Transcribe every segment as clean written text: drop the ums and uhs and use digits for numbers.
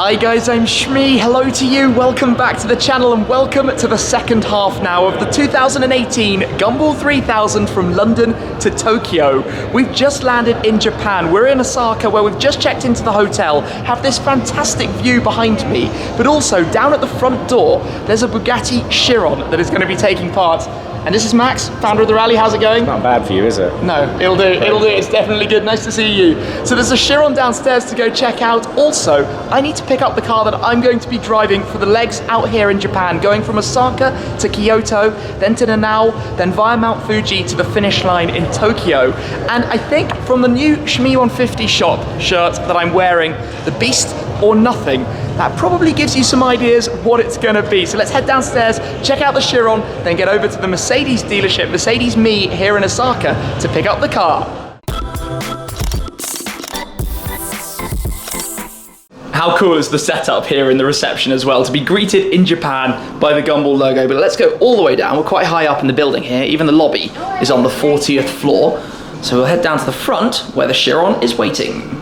Hi guys, I'm Shmee, hello to you, welcome back to the channel and welcome to the second half now of the 2018 Gumball 3000 from London to Tokyo. We've just landed in Japan, we're in Osaka where we've just checked into the hotel, have this fantastic view behind me, but also down at the front door there's a Bugatti Chiron that is going to be taking part. And this is Max, founder of the rally. How's it going? Not bad for you, is it? No, it'll do. It'll do. It's definitely good. Nice to see you. So there's a Chiron downstairs to go check out. Also, I need to pick up the car that I'm going to be driving for the legs out here in Japan, going from Osaka to Kyoto, then to Nanao, then via Mount Fuji to the finish line in Tokyo. And I think from the new Shmee 150 shop shirt that I'm wearing, the Beast or Nothing, that probably gives you some ideas what it's going to be. So let's head downstairs, check out the Chiron, then get over to the Mercedes dealership, Mercedes Me here in Osaka, to pick up the car. How cool is the setup here in the reception as well, to be greeted in Japan by the Gumball logo. But let's go all the way down. We're quite high up in the building here. Even the lobby is on the 40th floor. So we'll head down to the front where the Chiron is waiting.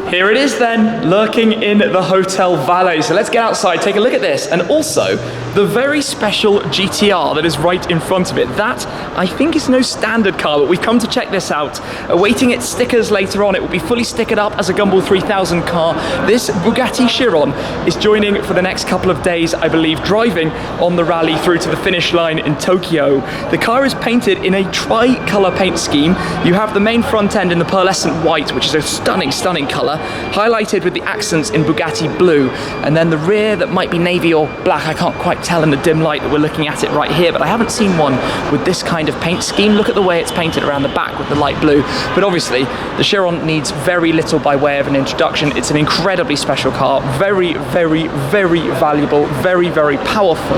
Here it is then, lurking in the Hotel Valet. So let's get outside, take a look at this, and also the very special GT-R that is right in front of it. That, I think, is no standard car, but we've come to check this out. Awaiting its stickers later on, it will be fully stickered up as a Gumball 3000 car. This Bugatti Chiron is joining for the next couple of days, I believe, driving on the rally through to the finish line in Tokyo. The car is painted in a tri-colour paint scheme. You have the main front end in the pearlescent white, which is a stunning, stunning colour, highlighted with the accents in Bugatti blue, and then the rear that might be navy or black. I can't quite tell in the dim light that we're looking at it right here, but I haven't seen one with this kind of paint scheme. Look at the way it's painted around the back with the light blue. But obviously the Chiron needs very little by way of an introduction. It's an incredibly special car, very, very, very valuable, very, very powerful.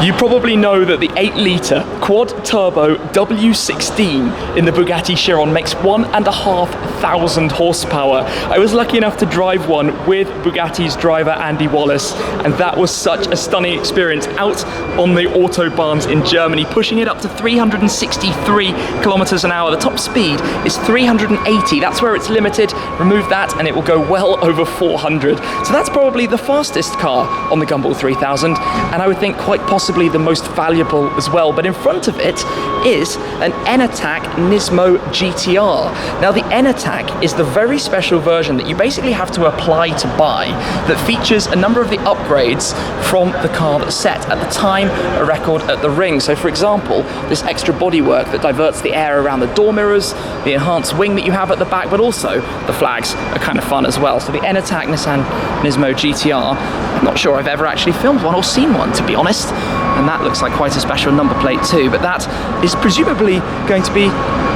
You probably know that the 8-litre quad-turbo W16 in the Bugatti Chiron makes 1,500 horsepower. I was lucky enough to drive one with Bugatti's driver Andy Wallace, and that was such a stunning experience out on the autobahns in Germany, pushing it up to 363 kilometers an hour. The top speed is 380. That's where it's limited. Remove that and it will go well over 400. So that's probably the fastest car on the Gumball 3000, and I would think quite possibly the most valuable as well. But in front of it is an N Attack Nismo GT-R. Now the N Attack is the very special version that you basically have to apply to buy, that features a number of the upgrades from the car that's set at the time a record at the ring. So for example, this extra bodywork that diverts the air around the door mirrors, the enhanced wing that you have at the back, but also the flags are kind of fun as well. So the N Attack Nissan Nismo GT-R, I'm not sure I've ever actually filmed one or seen one, to be honest, and that looks like quite a special number plate too, but that is presumably going to be,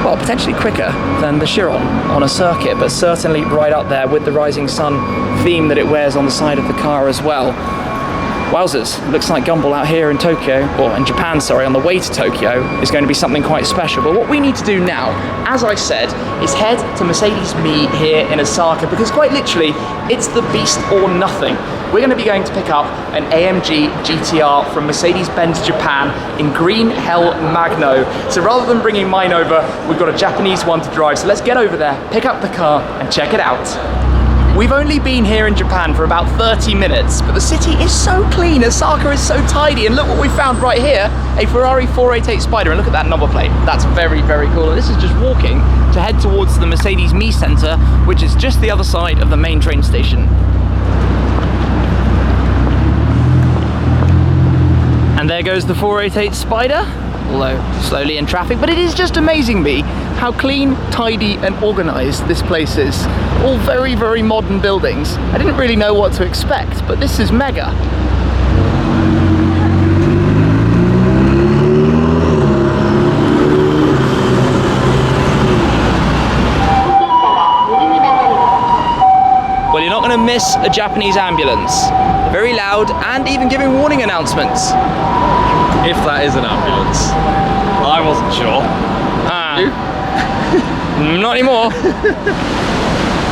well, potentially quicker than the Chiron on a circuit, but certainly right up there with the rising sun theme that it wears on the side of the car as well. Wowzers, looks like Gumball out here in Tokyo, or in Japan, sorry, on the way to Tokyo is going to be something quite special. But what we need to do now, as I said, is head to Mercedes Me here in Osaka, because quite literally, it's the Beast or Nothing. We're going to be going to pick up an AMG GT-R from Mercedes-Benz Japan in green Hell Magno. So rather than bringing mine over, we've got a Japanese one to drive. So let's get over there, pick up the car and check it out. We've only been here in Japan for about 30 minutes, but the city is so clean, Osaka is so tidy, and look what we found right here, a Ferrari 488 Spider, and look at that number plate. That's very, very cool. And this is just walking to head towards the Mercedes Me Center, which is just the other side of the main train station. And there goes the 488 Spider, although slowly in traffic, but it is just amazing me how clean, tidy and organized this place is. All very, very modern buildings. I didn't really know what to expect, but this is mega. Well, you're not going to miss a Japanese ambulance. Very loud and even giving warning announcements. If that is an ambulance. I wasn't sure. You? Not anymore.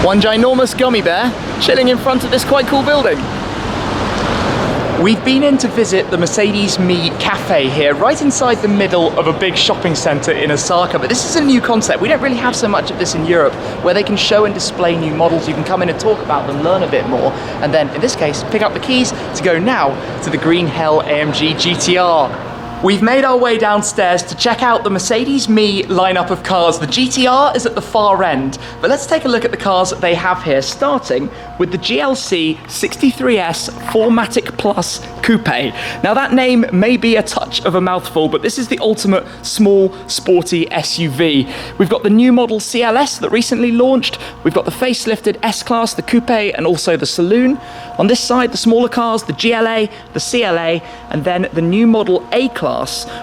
One ginormous gummy bear chilling in front of this quite cool building. We've been in to visit the Mercedes Me Cafe here, right inside the middle of a big shopping center in Osaka. But this is a new concept. We don't really have so much of this in Europe, where they can show and display new models. You can come in and talk about them, learn a bit more, and then, in this case, pick up the keys to go now to the Green Hell AMG GT-R. We've made our way downstairs to check out the Mercedes Me lineup of cars. The GT-R is at the far end, but let's take a look at the cars that they have here, starting with the GLC 63S 4MATIC Plus Coupe. Now that name may be a touch of a mouthful, but this is the ultimate small, sporty SUV. We've got the new model CLS that recently launched. We've got the facelifted S-Class, the Coupe, and also the Saloon. On this side, the smaller cars, the GLA, the CLA, and then the new model A-Class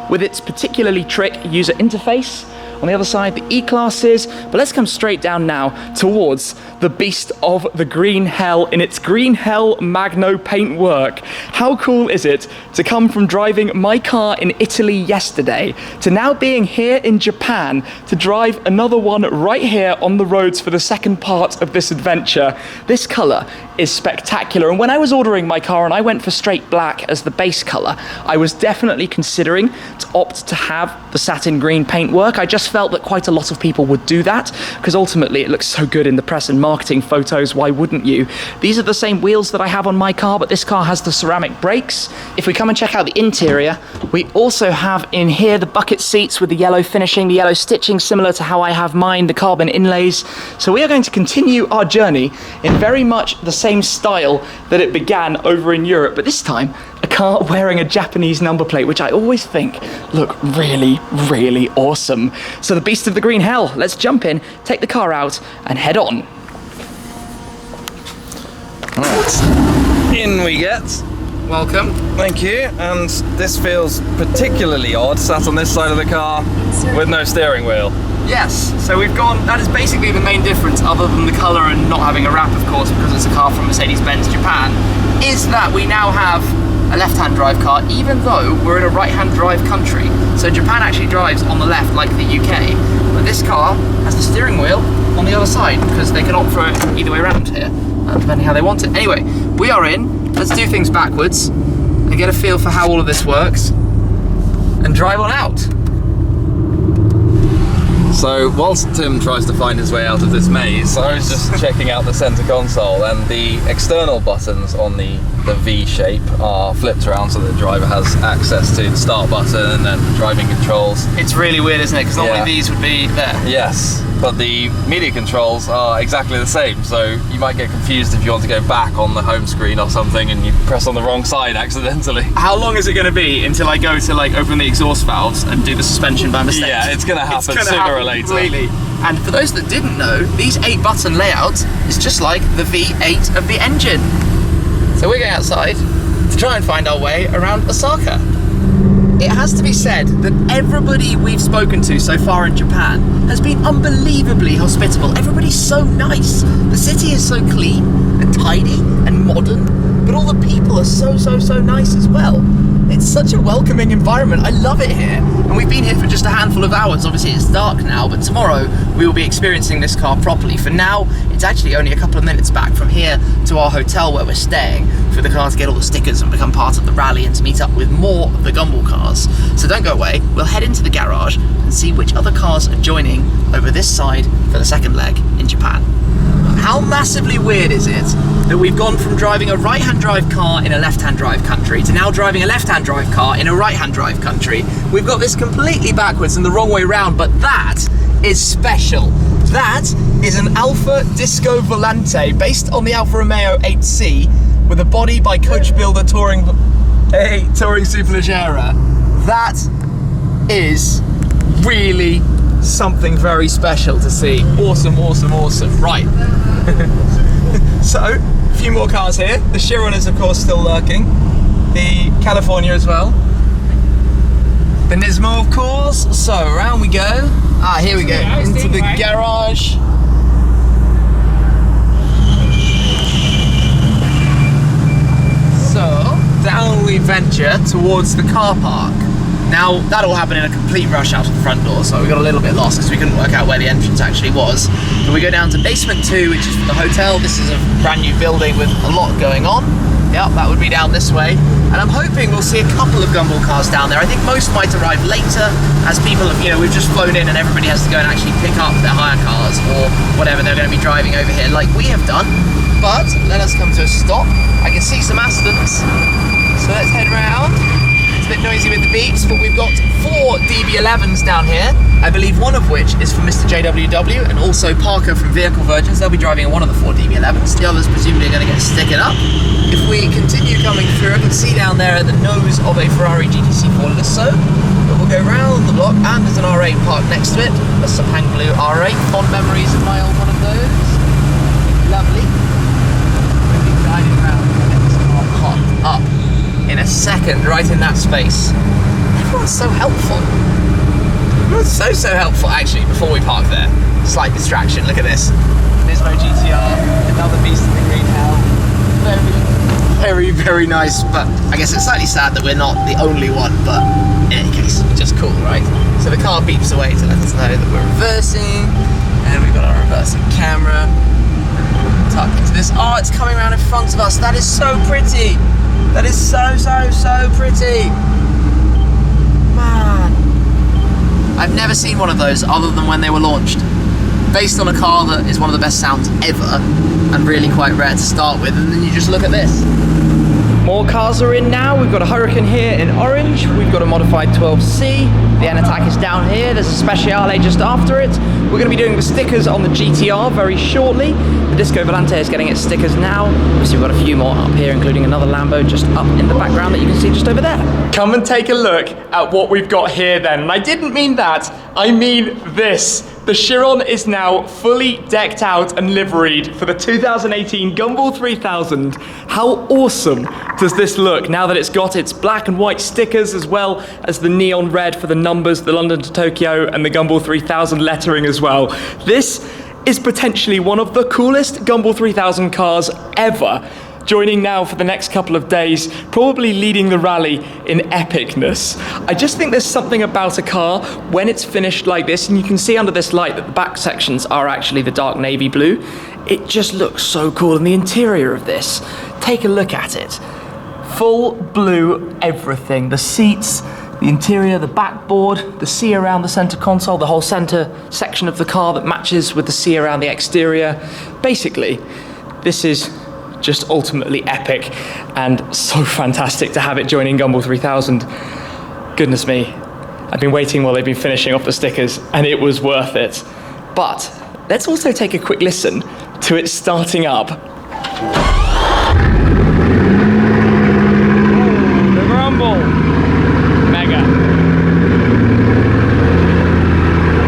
with its particularly trick user interface. On the other side, the E-Classes, but let's come straight down now towards the beast of the Green Hell in its Green Hell Magno paintwork. How cool is it to come from driving my car in Italy yesterday to now being here in Japan to drive another one right here on the roads for the second part of this adventure? This color is spectacular, and when I was ordering my car and I went for straight black as the base color, I was definitely considering to opt to have the satin green paintwork. I just felt that quite a lot of people would do that because ultimately it looks so good in the press and marketing photos. Why wouldn't you? These are the same wheels that I have on my car, but this car has the ceramic brakes. If we come and check out the interior, we also have in here the bucket seats with the yellow finishing, the yellow stitching, similar to how I have mine, the carbon inlays. So we are going to continue our journey in very much the same style that it began over in Europe, but this time a car wearing a Japanese number plate, which I always think look really, really awesome. So the beast of the Green Hell, let's jump in, take the car out, and head on. Right, in we get. Welcome. Thank you, and this feels particularly odd, sat on this side of the car with no steering wheel. Yes, so we've gone, that is basically the main difference, other than the colour and not having a wrap, of course, because it's a car from Mercedes-Benz Japan, is that we now have a left-hand drive car, even though we're in a right-hand drive country. So Japan actually drives on the left like the UK, but this car has the steering wheel on the other side because they can opt for it either way around here, depending how they want it. Anyway, we are in, let's do things backwards and get a feel for how all of this works and drive on out. So whilst Tim tries to find his way out of this maze, I was just checking out the center console, and the external buttons on the V shape are flipped around so the driver has access to the start button and then driving controls. It's really weird, isn't it? Because normally these would be there. Yes, but the media controls are exactly the same, so you might get confused if you want to go back on the home screen or something and you press on the wrong side accidentally. How long is it going to be until I go to like open the exhaust valves and do the suspension by mistake? Yeah, it's going to happen sooner or later. Completely. And for those that didn't know, these 8-button layouts is just like the V8 of the engine. So we're going outside to try and find our way around Osaka. It has to be said that everybody we've spoken to so far in Japan has been unbelievably hospitable. Everybody's so nice. The city is so clean and tidy and modern, but all the people are so nice as well. It's such a welcoming environment. I love it here. And we've been here for just a handful of hours. Obviously it's dark now, but tomorrow we will be experiencing this car properly. For now, it's actually only a couple of minutes back from here to our hotel where we're staying for the car to get all the stickers and become part of the rally and to meet up with more of the Gumball cars. So don't go away. We'll head into the garage and see which other cars are joining over this side for the second leg in Japan. How massively weird is it that we've gone from driving a right-hand drive car in a left-hand drive country to now driving a left-hand drive car in a right-hand drive country? We've got this completely backwards and the wrong way round, but that is special. That is an Alfa Disco Volante based on the Alfa Romeo 8C with a body by coach builder Touring Superleggera. That is really something very special to see. Awesome. Right. So, a few more cars here. The Chiron is of course still lurking. The California as well. The Nismo of course. So, around we go. Here we go. Into the garage. So, down we venture towards the car park. Now, that all happened in a complete rush out of the front door, so we got a little bit lost because we couldn't work out where the entrance actually was. But we go down to basement 2, which is for the hotel. This is a brand new building with a lot going on. Yep, that would be down this way. And I'm hoping we'll see a couple of Gumball cars down there. I think most might arrive later, as people have, we've just flown in and everybody has to go and actually pick up their hire cars or whatever they're going to be driving over here, like we have done. But let us come to a stop. I can see some Astons, so let's head round. It's a bit noisy with the beeps, but we've got 4 DB11s down here. I believe one of which is from Mr. JWW and also Parker from Vehicle Virgins. They'll be driving in one of the 4 DB11s. The others presumably are going to get stickered up. If we continue coming through, I can see down there at the nose of a Ferrari GTC4 Lisso. But we'll go round the block, and there's an R8 parked next to it. A Sepang Blue R8. Fond memories of my old one of those. Lovely. We'll be guiding around and get this car parked up in a second, right in that space. Everyone's so helpful. Everyone's so helpful. Actually, before we park there, slight distraction. Look at this. Nismo GT-R, another beast in the green hell. Very nice, but I guess it's slightly sad that we're not the only one, but in any case, just cool, right? So the car beeps away to let us know that we're reversing, and we've got our reversing camera tucked into this. Oh, it's coming around in front of us. That is so pretty. That is so pretty. Man. I've never seen one of those other than when they were launched. Based on a car that is one of the best sounds ever, and really quite rare to start with, and then you just look at this. More cars are in now. We've got a Hurricane here in orange. We've got a modified 12C. The N Attack is down here. There's a Speciale just after it. We're going to be doing the stickers on the GT-R very shortly. The Disco Volante is getting its stickers now. Obviously, we've got a few more up here, including another Lambo just up in the background that you can see just over there. Come and take a look at what we've got here then. And I didn't mean that. I mean this. The Chiron is now fully decked out and liveried for the 2018 Gumball 3000. How awesome does this look now that it's got its black and white stickers as well as the neon red for the numbers, the London to Tokyo, and the Gumball 3000 lettering as well. This is potentially one of the coolest Gumball 3000 cars ever. Joining now for the next couple of days, probably leading the rally in epicness. I just think there's something about a car when it's finished like this, and you can see under this light that the back sections are actually the dark navy blue. It just looks so cool, and the interior of this, take a look at it. Full blue everything, the seats, the interior, the backboard, the sea around the center console, the whole center section of the car that matches with the sea around the exterior. Basically, this is just ultimately epic and so fantastic to have it joining Gumball 3000. Goodness me, I've been waiting while they've been finishing off the stickers, and it was worth it. But let's also take a quick listen to it starting up. The rumble. Mega.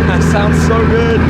That sounds so good.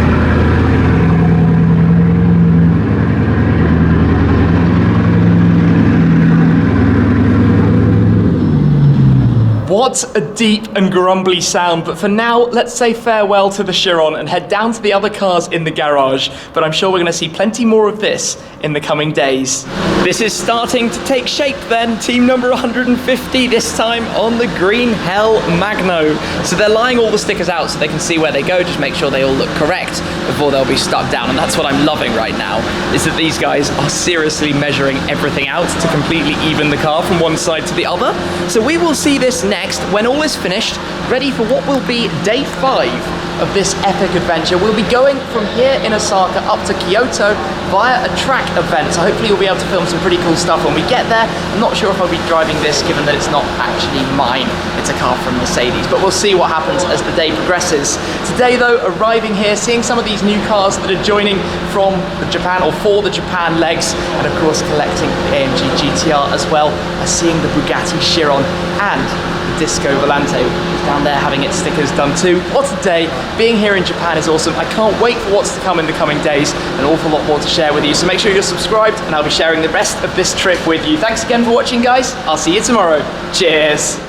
What a deep and grumbly sound, but for now, let's say farewell to the Chiron and head down to the other cars in the garage, but I'm sure we're going to see plenty more of this in the coming days. This is starting to take shape then, team number 150, this time on the Green Hell Magno. So they're lying all the stickers out so they can see where they go, just make sure they all look correct before they'll be stuck down, and that's what I'm loving right now, is that these guys are seriously measuring everything out to completely even the car from one side to the other. So we will see this next when all is finished, ready for what will be day 5 of this epic adventure. We'll be going from here in Osaka up to Kyoto via a track event, so hopefully you'll be able to film some pretty cool stuff when we get there. I'm not sure if I'll be driving this given that it's not actually mine, it's a car from Mercedes, but we'll see what happens as the day progresses. Today though, arriving here, seeing some of these new cars that are joining from the Japan or for the Japan legs, and of course collecting the AMG GT-R as well as seeing the Bugatti Chiron and Disco Volante is down there having its stickers done too. What a day. Being here in Japan is awesome. I can't wait for what's to come in the coming days. An awful lot more to share with you. So make sure you're subscribed and I'll be sharing the rest of this trip with you. Thanks again for watching, guys. I'll see you tomorrow. Cheers.